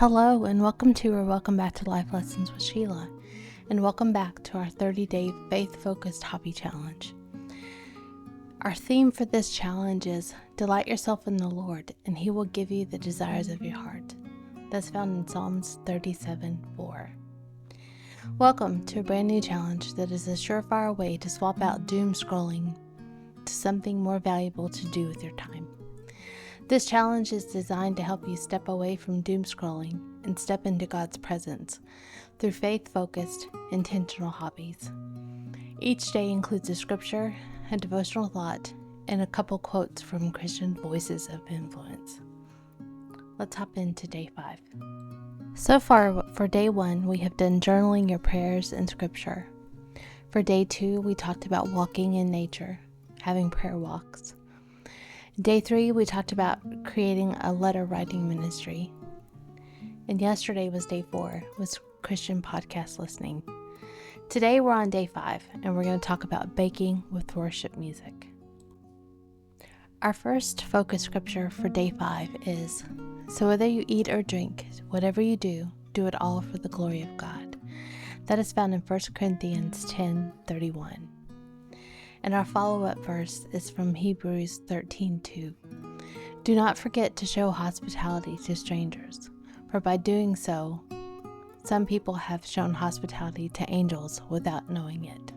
Hello, and welcome back to Life Lessons with Sheila, and welcome back to our 30-day faith-focused hobby challenge. Our theme for this challenge is Delight yourself in the Lord, and He will give you the desires of your heart. That's found in Psalms 37:4. Welcome to a brand new challenge that is a surefire way to swap out doom scrolling to something more valuable to do with your time. This challenge is designed to help you step away from doom scrolling and step into God's presence through faith-focused, intentional hobbies. Each day includes a scripture, a devotional thought, and a couple quotes from Christian voices of influence. Let's hop into day 5. So far, for day 1, we have done journaling your prayers and scripture. For day 2, we talked about walking in nature, having prayer walks. Day 3, we talked about creating a letter writing ministry. And yesterday was day 4, was Christian podcast listening. Today we're on day 5, and we're going to talk about baking with worship music. Our first focus scripture for day 5 is, "So whether you eat or drink, whatever you do, do it all for the glory of God." That is found in 1 Corinthians 10:31. And our follow-up verse is from Hebrews 13:2. "Do not forget to show hospitality to strangers, for by doing so, some people have shown hospitality to angels without knowing it."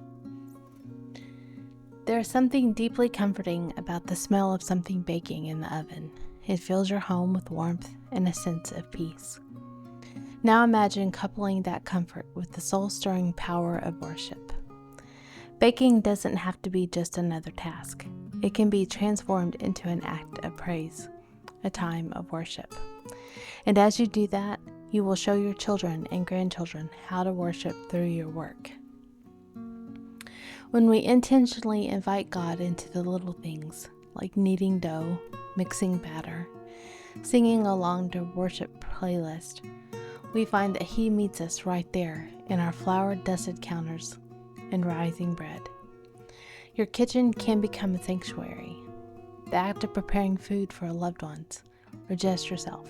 There is something deeply comforting about the smell of something baking in the oven. It fills your home with warmth and a sense of peace. Now imagine coupling that comfort with the soul-stirring power of worship. Baking doesn't have to be just another task. It can be transformed into an act of praise, a time of worship. And as you do that, you will show your children and grandchildren how to worship through your work. When we intentionally invite God into the little things, like kneading dough, mixing batter, singing along to worship playlist, we find that He meets us right there in our flour-dusted counters and rising bread. Your kitchen can become a sanctuary. The act of preparing food for loved ones, or just yourself,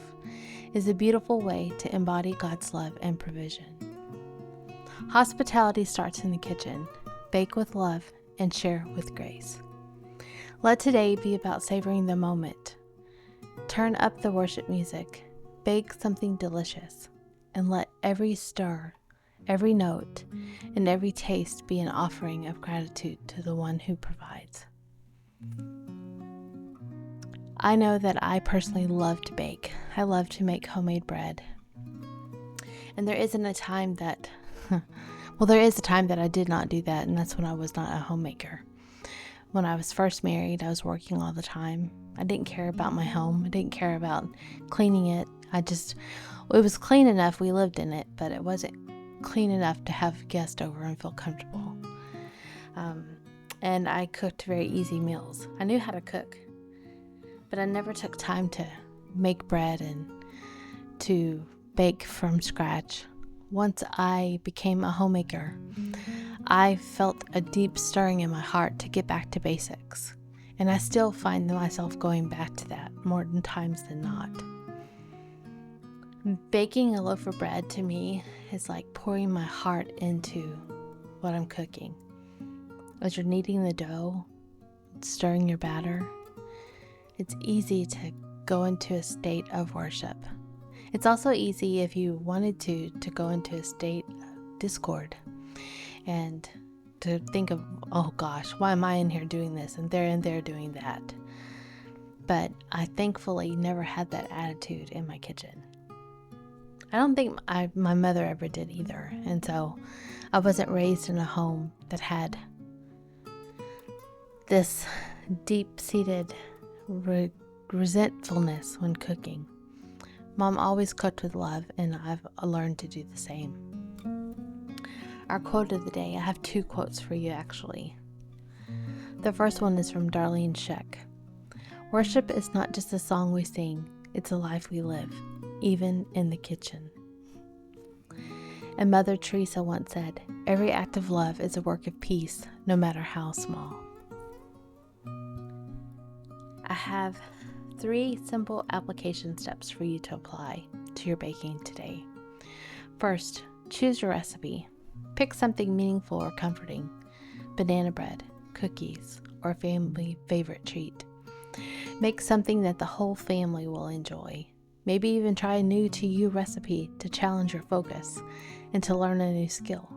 is a beautiful way to embody God's love and provision. Hospitality starts in the kitchen. Bake with love and share with grace. Let today be about savoring the moment. Turn up the worship music, bake something delicious, and let every stir, every note, and every taste be an offering of gratitude to the one who provides. I know that I personally love to bake. I love to make homemade bread. And there is a time that I did not do that, and that's when I was not a homemaker. When I was first married, I was working all the time. I didn't care about my home. I didn't care about cleaning it. It was clean enough, we lived in it, but it wasn't clean enough to have guests over and feel comfortable. And I cooked very easy meals. I knew how to cook, but I never took time to make bread and to bake from scratch. Once I became a homemaker, I felt a deep stirring in my heart to get back to basics, and I still find myself going back to that more times than not. Baking a loaf of bread to me is like pouring my heart into what I'm cooking. As you're kneading the dough, stirring your batter, it's easy to go into a state of worship. It's also easy, if you wanted to go into a state of discord and to think of, oh gosh, why am I in here doing this and they're in there doing that? But I thankfully never had that attitude in my kitchen. I don't think my mother ever did either, and so I wasn't raised in a home that had this deep-seated resentfulness when cooking. Mom always cooked with love, and I've learned to do the same. Our quote of the day, I have 2 quotes for you actually. The first one is from Darlene Sheck. "Worship is not just a song we sing, it's a life we live, even in the kitchen." And Mother Teresa once said, "Every act of love is a work of peace, no matter how small." I have 3 simple application steps for you to apply. to your baking today. First, choose your recipe. Pick something meaningful or comforting: banana bread, cookies, or a family favorite treat. Make something that the whole family will enjoy. Maybe even try a new to you recipe to challenge your focus and to learn a new skill.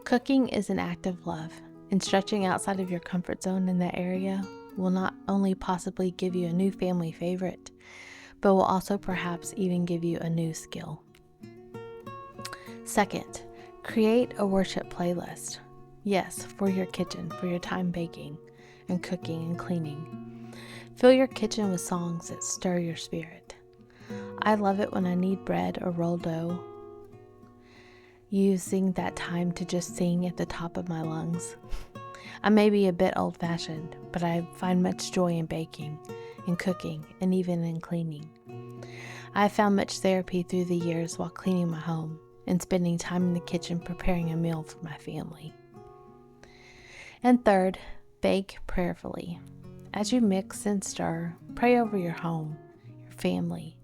Cooking is an act of love, and stretching outside of your comfort zone in that area will not only possibly give you a new family favorite, but will also perhaps even give you a new skill. Second, create a worship playlist. Yes, for your kitchen, for your time baking and cooking and cleaning. Fill your kitchen with songs that stir your spirit. I love it when I knead bread or roll dough, using that time to just sing at the top of my lungs. I may be a bit old-fashioned, but I find much joy in baking, in cooking, and even in cleaning. I have found much therapy through the years while cleaning my home and spending time in the kitchen preparing a meal for my family. And third, bake prayerfully. As you mix and stir, pray over your home, your family,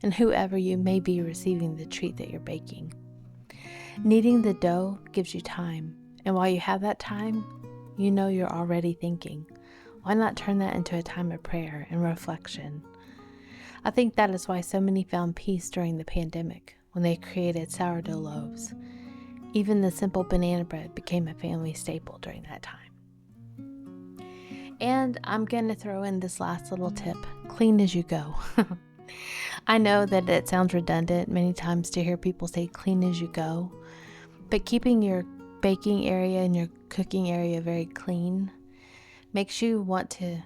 and whoever you may be receiving the treat that you're baking. Kneading the dough gives you time, and while you have that time, you know you're already thinking. Why not turn that into a time of prayer and reflection? I think that is why so many found peace during the pandemic when they created sourdough loaves. Even the simple banana bread became a family staple during that time. And I'm going to throw in this last little tip: clean as you go. I know that it sounds redundant many times to hear people say clean as you go, but keeping your baking area and your cooking area very clean makes you want to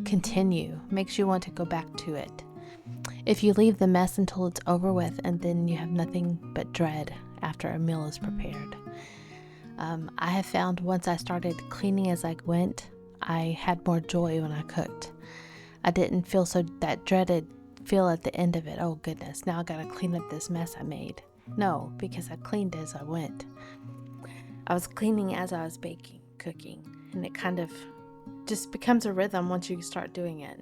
continue, makes you want to go back to it. If you leave the mess until it's over with, and then you have nothing but dread after a meal is prepared. I have found once I started cleaning as I went, I had more joy when I cooked. I didn't feel that dreaded feel at the end of it. Oh goodness, now I gotta clean up this mess I made. No, because I cleaned as I went. I was cleaning as I was baking, cooking, and it kind of just becomes a rhythm once you start doing it.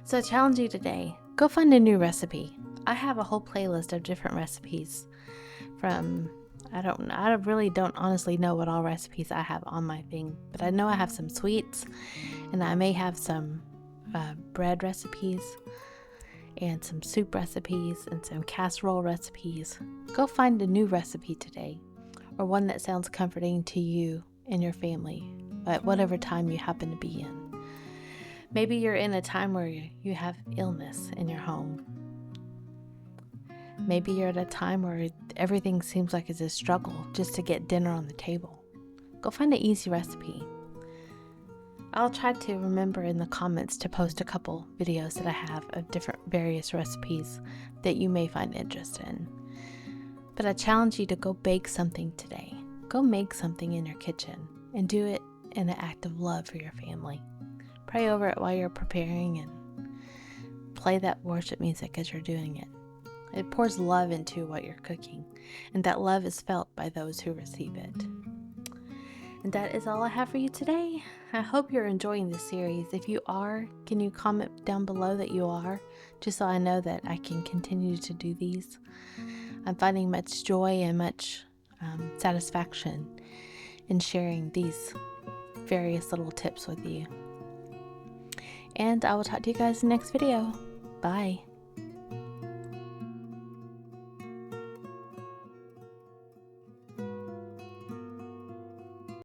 So I challenge you today, go find a new recipe. I have a whole playlist of different recipes from, I really don't honestly know what all recipes I have on my thing, but I know I have some sweets, and I may have some bread recipes, and some soup recipes, and some casserole recipes. Go find a new recipe today, or one that sounds comforting to you and your family at whatever time you happen to be in. Maybe you're in a time where you have illness in your home. Maybe you're at a time where everything seems like it's a struggle just to get dinner on the table. Go find an easy recipe. I'll try to remember in the comments to post a couple videos that I have of different various recipes that you may find interest in. But I challenge you to go bake something today. Go make something in your kitchen and do it in an act of love for your family. Pray over it while you're preparing and play that worship music as you're doing it. It pours love into what you're cooking, and that love is felt by those who receive it. And that is all I have for you today. I hope you're enjoying this series. If you are, can you comment down below that you are, just so I know that I can continue to do these. I'm finding much joy and much satisfaction in sharing these various little tips with you. And I will talk to you guys in the next video. Bye.